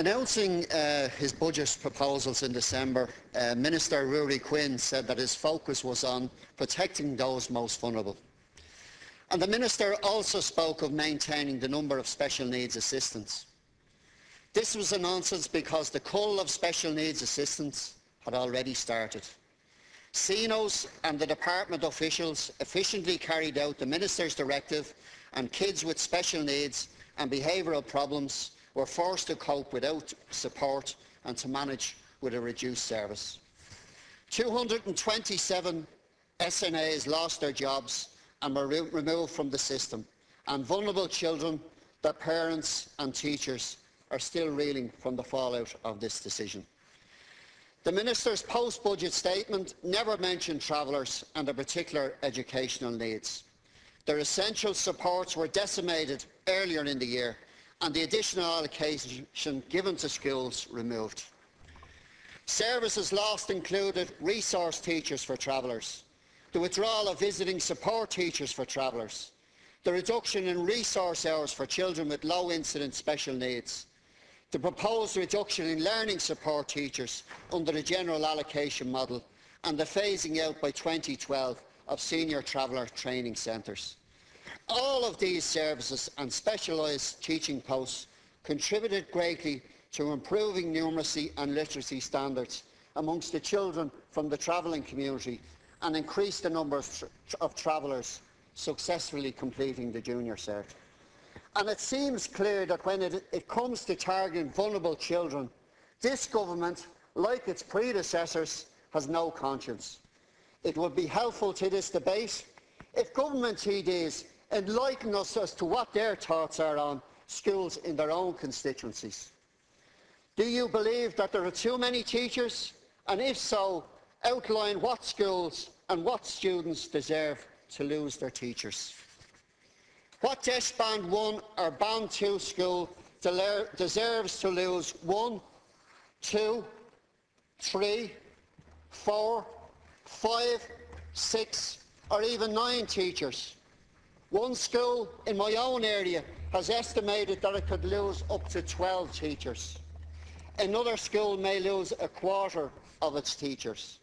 Announcing his budget proposals in December, Minister Ruairi Quinn said that his focus was on protecting those most vulnerable. And the Minister also spoke of maintaining the number of special needs assistants. This was a nonsense because the cull of special needs assistants had already started. CNOs and the department officials efficiently carried out the Minister's directive, and kids with special needs and behavioural problems were forced to cope without support and to manage with a reduced service. 227 SNAs lost their jobs and were removed from the system, and vulnerable children, their parents and teachers are still reeling from the fallout of this decision. The Minister's post-budget statement never mentioned travellers and their particular educational needs. Their essential supports were decimated earlier in the year, and the additional allocation given to schools removed. Services lost included resource teachers for travellers, the withdrawal of visiting support teachers for travellers, the reduction in resource hours for children with low incidence special needs, the proposed reduction in learning support teachers under the general allocation model, and the phasing out by 2012 of senior traveller training centres. All of these services and specialised teaching posts contributed greatly to improving numeracy and literacy standards amongst the children from the travelling community and increased the number of travellers successfully completing the junior cert. And it seems clear that when it comes to targeting vulnerable children, this government, like its predecessors, has no conscience. It would be helpful to this debate if government TDs enlighten us as to what their thoughts are on schools in their own constituencies. Do you believe that there are too many teachers? And if so, outline what schools and what students deserve to lose their teachers. What DEIS Band 1 or Band 2 school deserves to lose 1, 2, 3, 4, 5, 6 or even 9 teachers? One school in my own area has estimated that it could lose up to 12 teachers. Another school may lose a quarter of its teachers.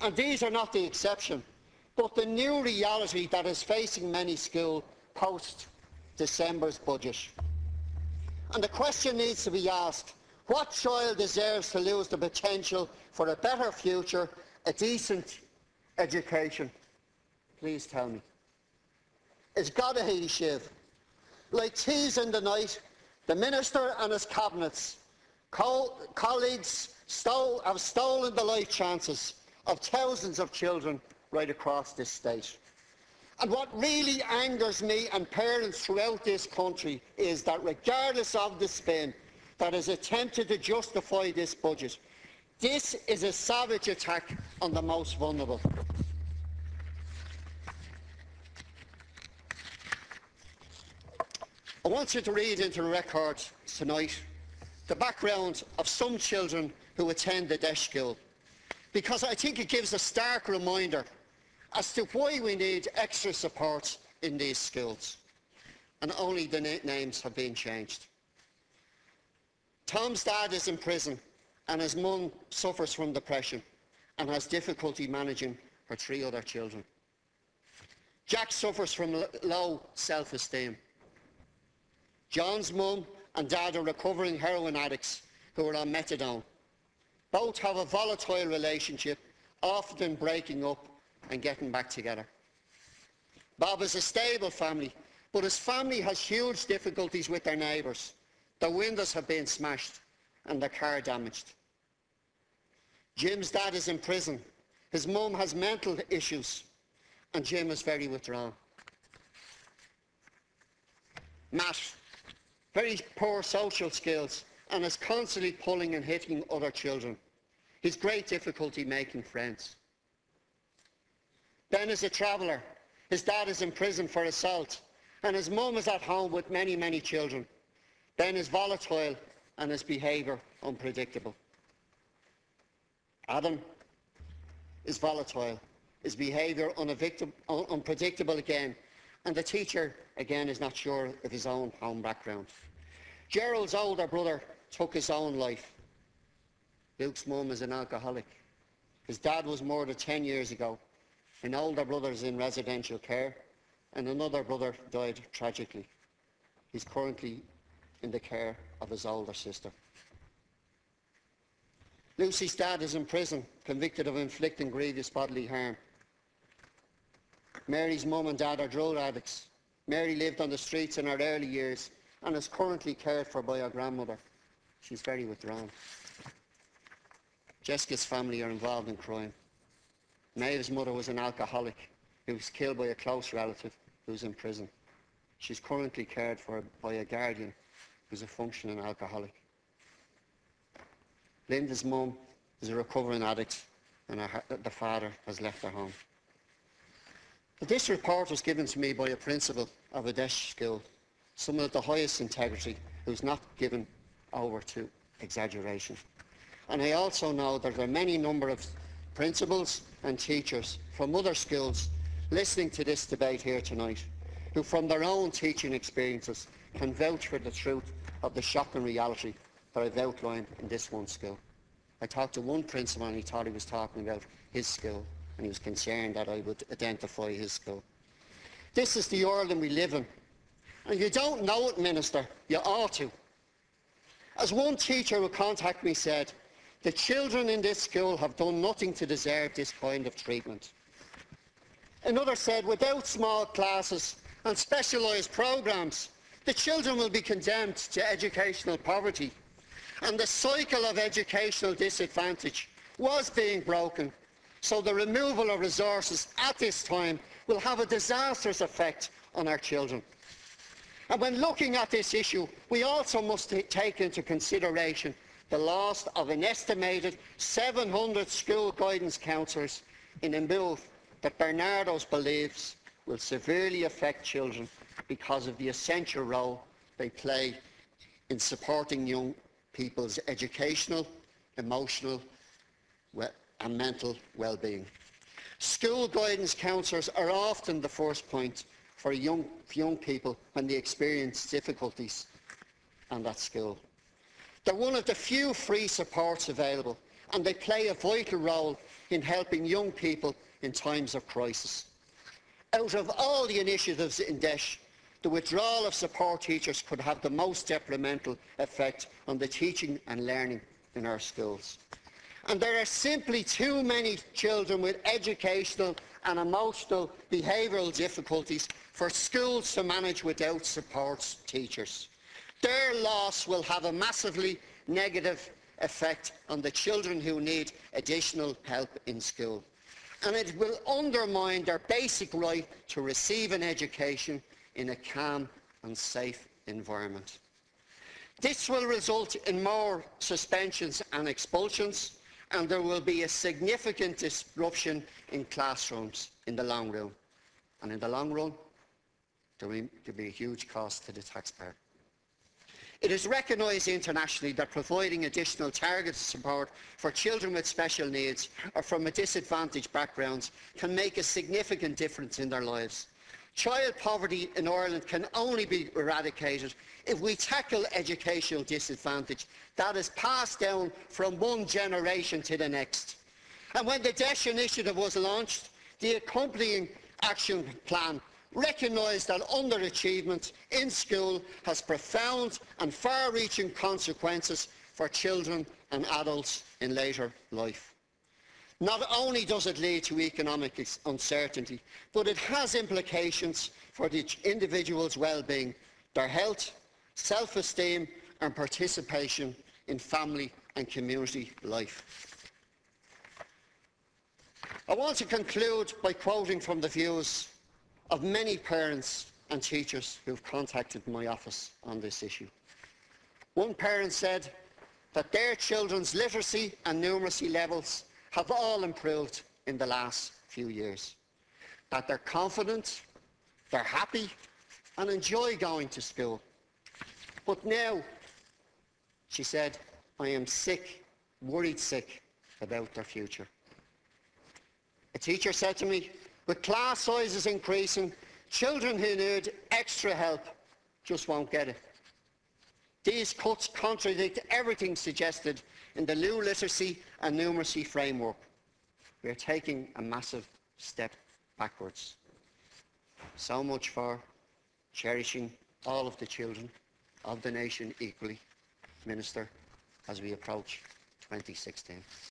And these are not the exception, but the new reality that is facing many schools post-December's budget. And the question needs to be asked, what child deserves to lose the potential for a better future, a decent education? Please tell me. It's Gadahi Shiv. Like thieves in the night, the Minister and his cabinets, colleagues have stolen the life chances of thousands of children right across this state. And what really angers me and parents throughout this country is that regardless of the spin that is attempted to justify this budget, this is a savage attack on the most vulnerable. I want you to read into the record tonight the background of some children who attend the DEIS school, because I think it gives a stark reminder as to why we need extra support in these schools. And only the names have been changed. Tom's dad is in prison and his mum suffers from depression and has difficulty managing her 3 other children. Jack suffers from low self-esteem. John's mum and dad are recovering heroin addicts who are on methadone. Both have a volatile relationship, often breaking up and getting back together. Bob is a stable family, but his family has huge difficulties with their neighbours. Their windows have been smashed and their car damaged. Jim's dad is in prison. His mum has mental issues and Jim is very withdrawn. Matt, very poor social skills and is constantly pulling and hitting other children. He's great difficulty making friends. Ben is a traveller. His dad is in prison for assault and his mum is at home with many, many children. Ben is volatile and his behaviour unpredictable. Adam is volatile, his behaviour unpredictable again, and the teacher again is not sure of his own home background. Gerald's older brother took his own life. Luke's mum is an alcoholic. His dad was murdered 10 years ago. An older brother is in residential care, and another brother died tragically. He's currently in the care of his older sister. Lucy's dad is in prison, convicted of inflicting grievous bodily harm. Mary's mum and dad are drug addicts. Mary lived on the streets in her early years and is currently cared for by her grandmother. She's very withdrawn. Jessica's family are involved in crime. Maeve's mother was an alcoholic who was killed by a close relative who's in prison. She's currently cared for by a guardian who's a functioning alcoholic. Linda's mum is a recovering addict and the father has left her home. But this report was given to me by a principal of a DEIS school, someone of the highest integrity who's not given over to exaggeration. And I also know that there are many number of principals and teachers from other schools listening to this debate here tonight who from their own teaching experiences can vouch for the truth of the shocking reality that I've outlined in this one school. I talked to one principal and he thought he was talking about his school and he was concerned that I would identify his school. This is the world we live in. And you don't know it, Minister, you ought to. As one teacher who contacted me said, the children in this school have done nothing to deserve this kind of treatment. Another said, without small classes and specialised programmes, the children will be condemned to educational poverty. And the cycle of educational disadvantage was being broken, so the removal of resources at this time will have a disastrous effect on our children. And when looking at this issue, we also must take into consideration the loss of an estimated 700 school guidance counsellors in a move that Bernardo's believes will severely affect children because of the essential role they play in supporting young people's educational, emotional and mental well-being. School guidance counsellors are often the first point for young people when they experience difficulties at school. They're one of the few free supports available and they play a vital role in helping young people in times of crisis. Out of all the initiatives in DEIS, the withdrawal of support teachers could have the most detrimental effect on the teaching and learning in our schools. And there are simply too many children with educational and emotional behavioural difficulties for schools to manage without support teachers. Their loss will have a massively negative effect on the children who need additional help in school. And it will undermine their basic right to receive an education in a calm and safe environment. This will result in more suspensions and expulsions, and there will be a significant disruption in classrooms in the long run. And in the long run, there will be a huge cost to the taxpayer. It is recognised internationally that providing additional targeted support for children with special needs or from disadvantaged backgrounds can make a significant difference in their lives. Child poverty in Ireland can only be eradicated if we tackle educational disadvantage that is passed down from one generation to the next. And when the DEIS initiative was launched, the accompanying action plan recognised that underachievement in school has profound and far-reaching consequences for children and adults in later life. Not only does it lead to economic uncertainty, but it has implications for the individual's well-being, their health, self-esteem and participation in family and community life. I want to conclude by quoting from the views of many parents and teachers who have contacted my office on this issue. One parent said that their children's literacy and numeracy levels have all improved in the last few years, that they're confident, they're happy and enjoy going to school. But now, she said, I am sick, worried sick about their future. A teacher said to me, with class sizes increasing, children who need extra help just won't get it. These cuts contradict everything suggested in the new literacy and numeracy framework. We are taking a massive step backwards. So much for cherishing all of the children of the nation equally, Minister, as we approach 2016.